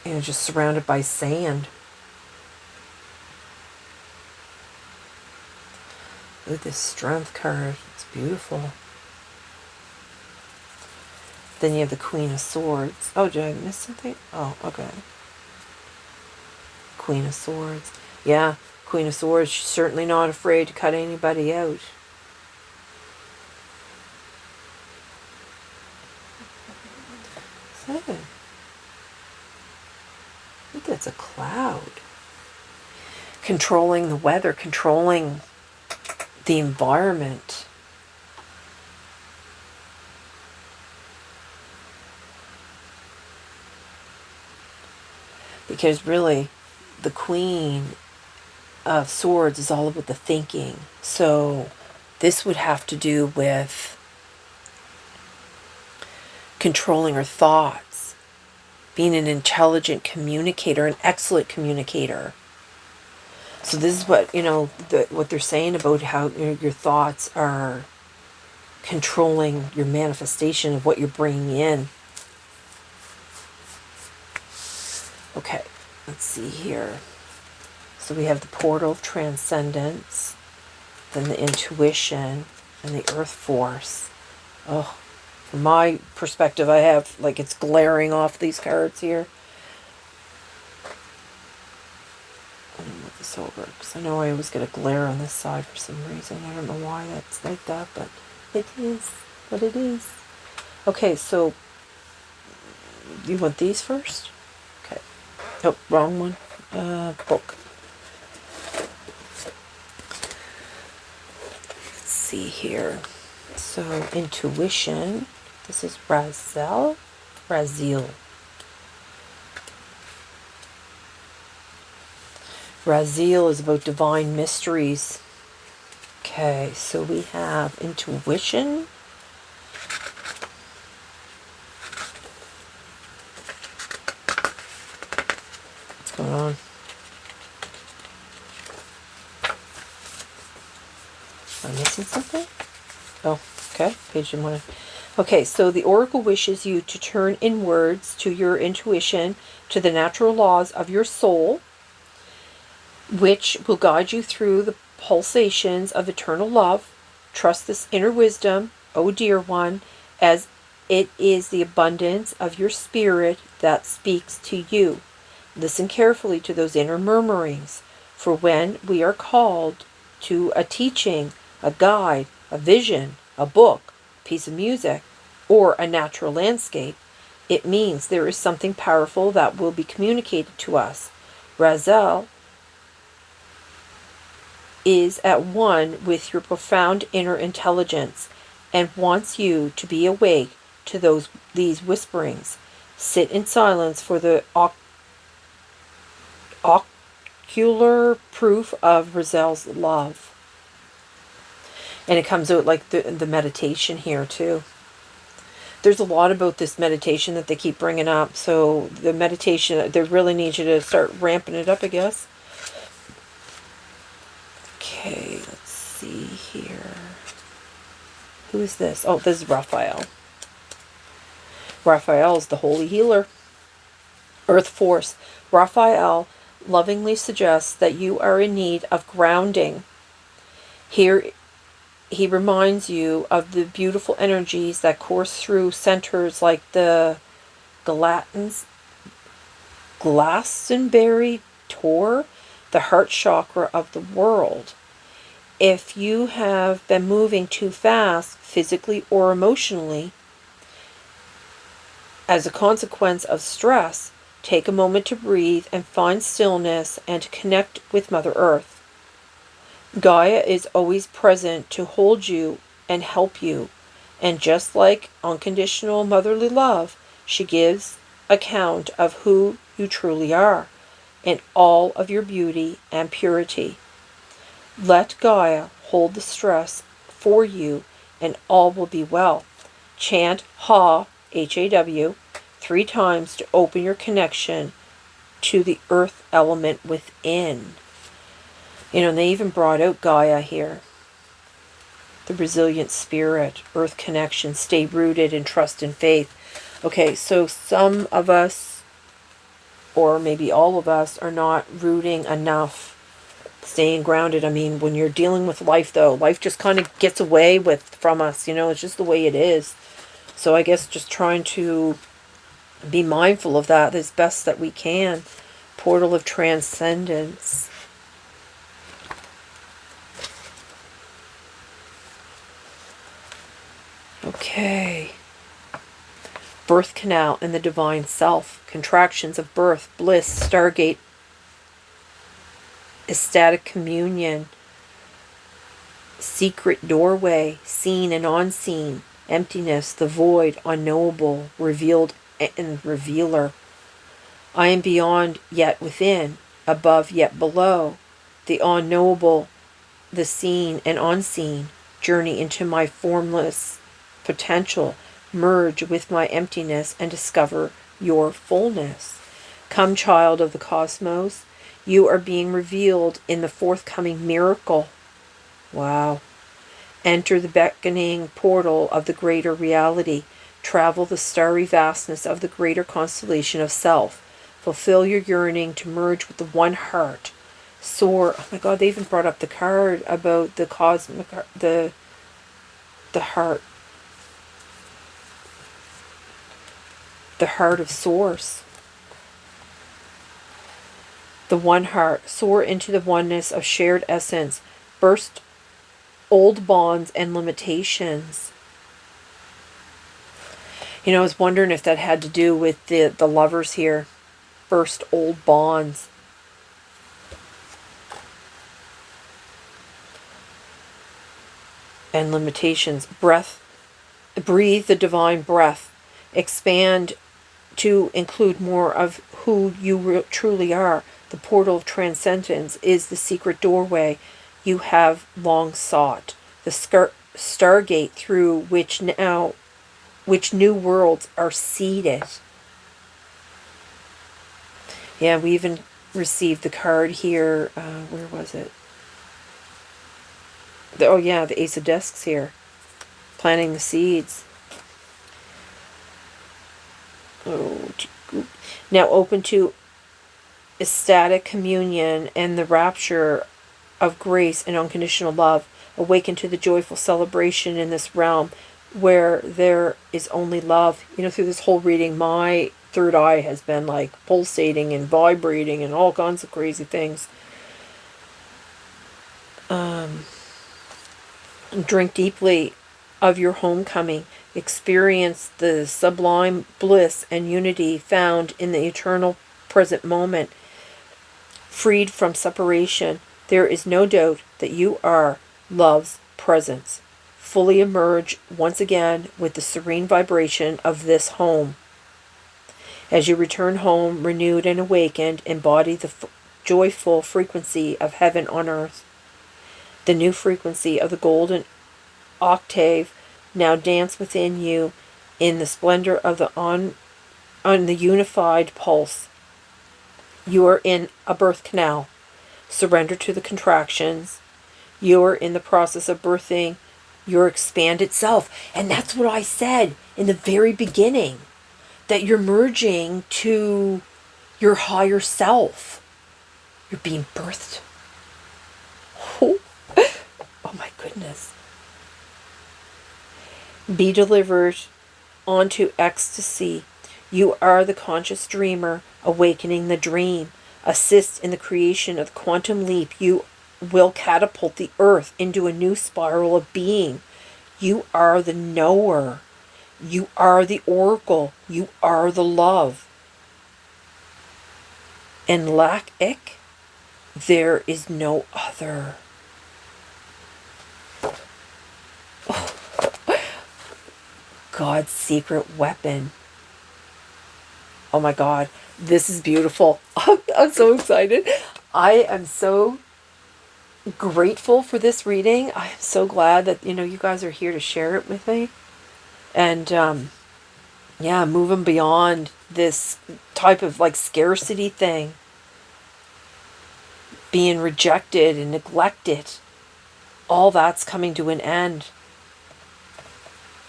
you know, just surrounded by sand. Look at this Strength card. It's beautiful. Then you have the Queen of Swords. Oh, did I miss something? Oh, okay. Queen of Swords. Yeah, Queen of Swords. She's certainly not afraid to cut anybody out. Is that a... I think that's a cloud. Controlling the weather, controlling the environment. Because really, the Queen of Swords is all about the thinking. So this would have to do with controlling her thoughts, being an intelligent communicator, an excellent communicator. So this is what, you know, what they're saying about how, you know, your thoughts are controlling your manifestation of what you're bringing in. Okay, let's see here. So we have the Portal of Transcendence, then the Intuition, and the Earth Force. Oh, from my perspective, I have, like, it's glaring off these cards here. I'm going to move this over, because I know I always get a glare on this side for some reason. I don't know why that's like that, but it is what it is. Okay, so you want these first? Okay. Oh, wrong one. Book. Let's see here. So, intuition. This is Raziel. Raziel is about divine mysteries. Okay, so we have intuition. What's going on? Am I missing something? Oh, okay. Page 1. Okay, so the oracle wishes you to turn inwards to your intuition, to the natural laws of your soul, which will guide you through the pulsations of eternal love. Trust this inner wisdom, O dear one, as it is the abundance of your spirit that speaks to you. Listen carefully to those inner murmurings, for when we are called to a teaching, a guide, a vision, a book, a piece of music, or a natural landscape, it means there is something powerful that will be communicated to us. Raziel is at one with your profound inner intelligence and wants you to be awake to these whisperings. Sit in silence for the ocular proof of Raziel's love. And it comes out like the meditation here too. There's a lot about this meditation that they keep bringing up. So the meditation, they really need you to start ramping it up, I guess. Okay, let's see here. Who is this? Oh, this is Raphael. Raphael is the holy healer. Earth force. Raphael lovingly suggests that you are in need of grounding. Here he reminds you of the beautiful energies that course through centers like the Glastonbury Tor, the heart chakra of the world. If you have been moving too fast, physically or emotionally, as a consequence of stress, take a moment to breathe and find stillness and to connect with Mother Earth. Gaia is always present to hold you and help you, and just like unconditional motherly love, she gives account of who you truly are in all of your beauty and purity. Let Gaia hold the stress for you and all will be well. Chant Ha, H-A-W, 3 times to open your connection to the earth element within. And they even brought out Gaia here. The resilient spirit, earth connection, stay rooted in trust and faith. Okay, so some of us, or maybe all of us, are not rooting enough, staying grounded. I mean, when you're dealing with life, though, life just kind of gets away from us. It's just the way it is. So I guess just trying to be mindful of that as best that we can. Portal of transcendence. Okay. Birth canal and the divine self. Contractions of birth, bliss, stargate, ecstatic communion, secret doorway, seen and unseen, emptiness, the void, unknowable, revealed and revealer. I am beyond yet within, above yet below, the unknowable, the seen and unseen, journey into my formless potential, merge with my emptiness and discover your fullness. Come, child of the cosmos, you are being revealed in the forthcoming miracle. Wow. Enter the beckoning portal of the greater reality. Travel the starry vastness of the greater constellation of self. Fulfill your yearning to merge with the one heart. Soar. Oh my God, they even brought up the card about the cosmic, the heart. The heart of Source. The one heart. Soar into the oneness of shared essence. Burst old bonds and limitations. You know, I was wondering if that had to do with the lovers here. First old bonds. And limitations. Breathe the divine breath. Expand to include more of who you truly are. The portal of transcendence is the secret doorway you have long sought. The stargate through which new worlds are seeded. Yeah, we even received the card here. Where was it? Oh yeah, the Ace of Discs here. Planting the seeds. Oh, now open to ecstatic communion and the rapture of grace and unconditional love. Awaken to the joyful celebration in this realm where there is only love. You know, through this whole reading, my third eye has been like pulsating and vibrating and all kinds of crazy things. Drink deeply of your homecoming. Experience the sublime bliss and unity found in the eternal present moment. Freed from separation, there is no doubt that you are love's presence. Fully emerge once again with the serene vibration of this home. As you return home, renewed and awakened, embody the joyful frequency of heaven on earth. The new frequency of the golden octave now dance within you in the splendor of the on the unified pulse. You are in a birth canal. Surrender to the contractions. You are in the process of birthing your expanded self. And that's what I said in the very beginning. That you're merging to your higher self. You're being birthed. Oh my goodness. Be delivered onto ecstasy. You are the conscious dreamer, awakening the dream. Assist in the creation of the quantum leap. You will catapult the earth into a new spiral of being. You are the knower. You are the oracle. You are the love. And lack ik, there is no other. Oh. God's secret weapon. Oh my God, this is beautiful. I'm so excited. I am so grateful for this reading. I am so glad that, you know, you guys are here to share it with me. And yeah, moving beyond this type of like scarcity thing. Being rejected and neglected. All that's coming to an end.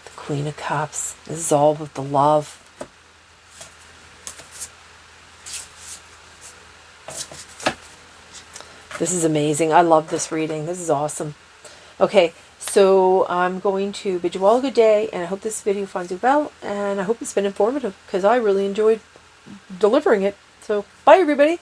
The Queen of Cups. This is all with the love. This is amazing. I love this reading. This is awesome. Okay, so I'm going to bid you all a good day, and I hope this video finds you well, and I hope it's been informative, because I really enjoyed delivering it. So, bye everybody.